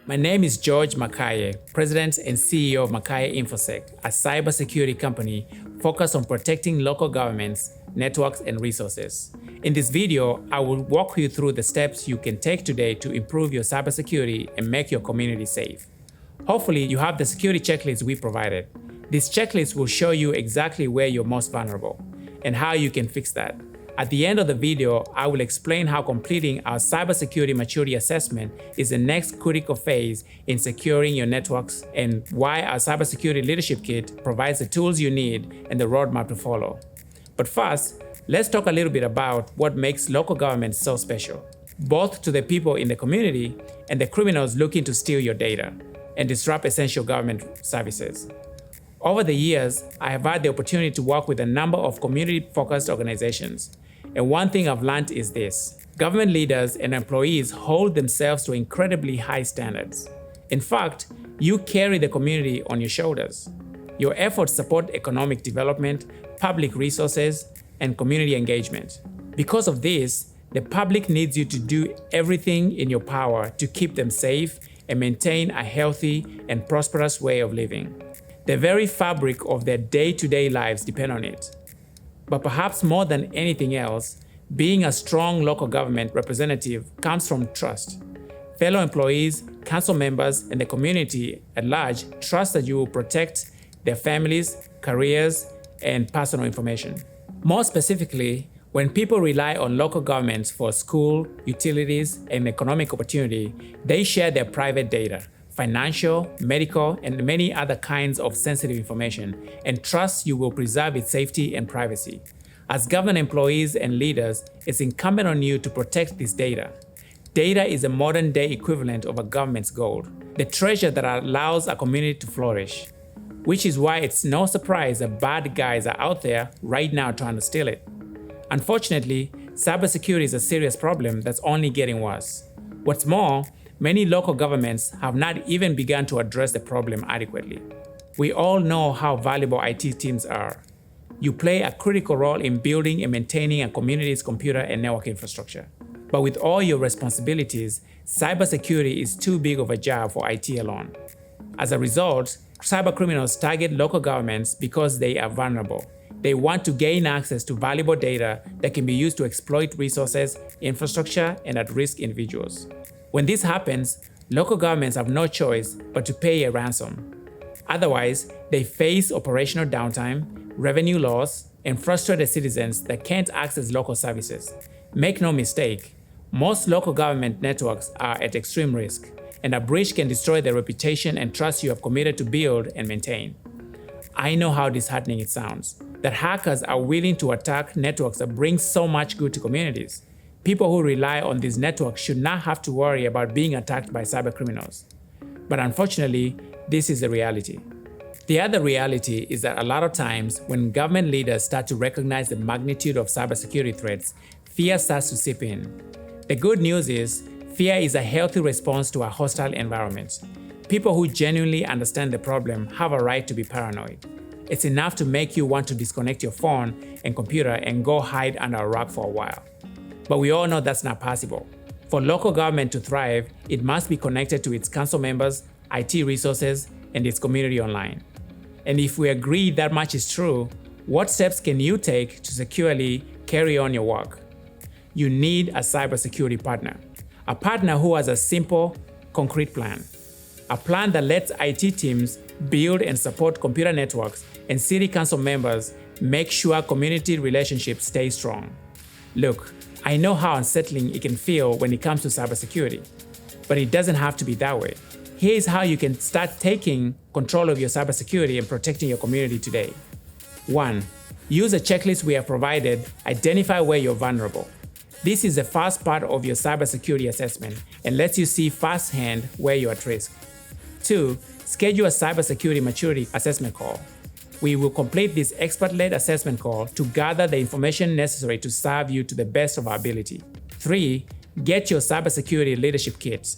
My name is George Makaye, President and CEO of Makaye InfoSec, a cybersecurity company focused on protecting local governments, networks, and resources. In this video, I will walk you through the steps you can take today to improve your cybersecurity and make your community safe. Hopefully, you have the security checklist we provided. This checklist will show you exactly where you're most vulnerable and how you can fix that. At the end of the video, I will explain how completing our cybersecurity maturity assessment is the next critical phase in securing your networks and why our Cybersecurity Leadership Kit provides the tools you need and the roadmap to follow. But first, let's talk a little bit about what makes local government so special, both to the people in the community and the criminals looking to steal your data and disrupt essential government services. Over the years, I have had the opportunity to work with a number of community-focused organizations. And one thing I've learned is this: government leaders and employees hold themselves to incredibly high standards. In fact, you carry the community on your shoulders. Your efforts support economic development, public resources, and community engagement. Because of this, the public needs you to do everything in your power to keep them safe and maintain a healthy and prosperous way of living. The very fabric of their day-to-day lives depend on it. But perhaps more than anything else, being a strong local government representative comes from trust. Fellow employees, council members, and the community at large trust that you will protect their families, careers, and personal information. More specifically, when people rely on local governments for school, utilities, and economic opportunity, they share their private data, financial, medical, and many other kinds of sensitive information, and trust you will preserve its safety and privacy. As government employees and leaders, it's incumbent on you to protect this data. Data is a modern-day equivalent of a government's gold, the treasure that allows a community to flourish, which is why it's no surprise that bad guys are out there right now trying to steal it. Unfortunately, cybersecurity is a serious problem that's only getting worse. What's more, many local governments have not even begun to address the problem adequately. We all know how valuable IT teams are. You play a critical role in building and maintaining a community's computer and network infrastructure. But with all your responsibilities, cybersecurity is too big of a job for IT alone. As a result, cybercriminals target local governments because they are vulnerable. They want to gain access to valuable data that can be used to exploit resources, infrastructure, and at-risk individuals. When this happens, local governments have no choice but to pay a ransom. Otherwise, they face operational downtime, revenue loss, and frustrated citizens that can't access local services. Make no mistake, most local government networks are at extreme risk, and a breach can destroy the reputation and trust you have committed to build and maintain. I know how disheartening it sounds, that hackers are willing to attack networks that bring so much good to communities. People who rely on these networks should not have to worry about being attacked by cybercriminals. But unfortunately, this is the reality. The other reality is that a lot of times when government leaders start to recognize the magnitude of cybersecurity threats, fear starts to seep in. The good news is, fear is a healthy response to a hostile environment. People who genuinely understand the problem have a right to be paranoid. It's enough to make you want to disconnect your phone and computer and go hide under a rock for a while. But we all know that's not possible. For local government to thrive, it must be connected to its council members, IT resources, and its community online. And if we agree that much is true, what steps can you take to securely carry on your work? You need a cybersecurity partner. A partner who has a simple, concrete plan. A plan that lets IT teams build and support computer networks and city council members make sure community relationships stay strong. Look, I know how unsettling it can feel when it comes to cybersecurity, but it doesn't have to be that way. Here's how you can start taking control of your cybersecurity and protecting your community today. 1. Use a checklist we have provided, identify where you're vulnerable. This is the first part of your cybersecurity assessment and lets you see firsthand where you're at risk. 2. Schedule a cybersecurity maturity assessment call. We will complete this expert-led assessment call to gather the information necessary to serve you to the best of our ability. 3. Get your Cybersecurity Leadership Kit.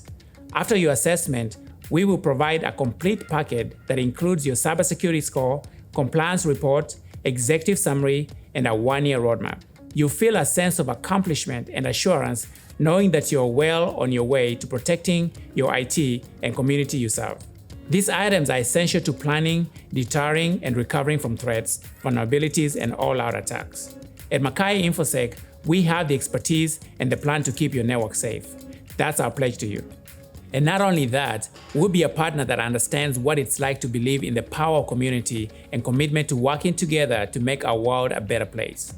After your assessment, we will provide a complete packet that includes your Cybersecurity Score, compliance report, executive summary, and a one-year roadmap. you feel a sense of accomplishment and assurance knowing that you're well on your way to protecting your IT and community you serve. These items are essential to planning, deterring, and recovering from threats, vulnerabilities, and all-out attacks. At Mackay InfoSec, we have the expertise and the plan to keep your network safe. That's our pledge to you. And not only that, we'll be a partner that understands what it's like to believe in the power of community and commitment to working together to make our world a better place.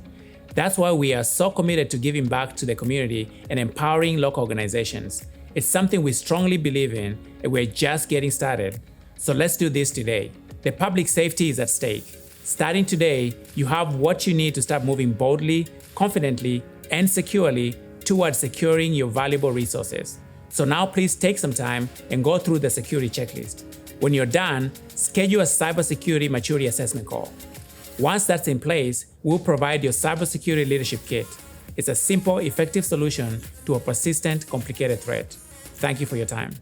That's why we are so committed to giving back to the community and empowering local organizations. It's something we strongly believe in, and we're just getting started. So let's do this today. The public safety is at stake. Starting today, you have what you need to start moving boldly, confidently, and securely towards securing your valuable resources. So now please take some time and go through the security checklist. When you're done, schedule a cybersecurity maturity assessment call. Once that's in place, we'll provide your Cybersecurity Leadership Kit. It's a simple, effective solution to a persistent, complicated threat. Thank you for your time.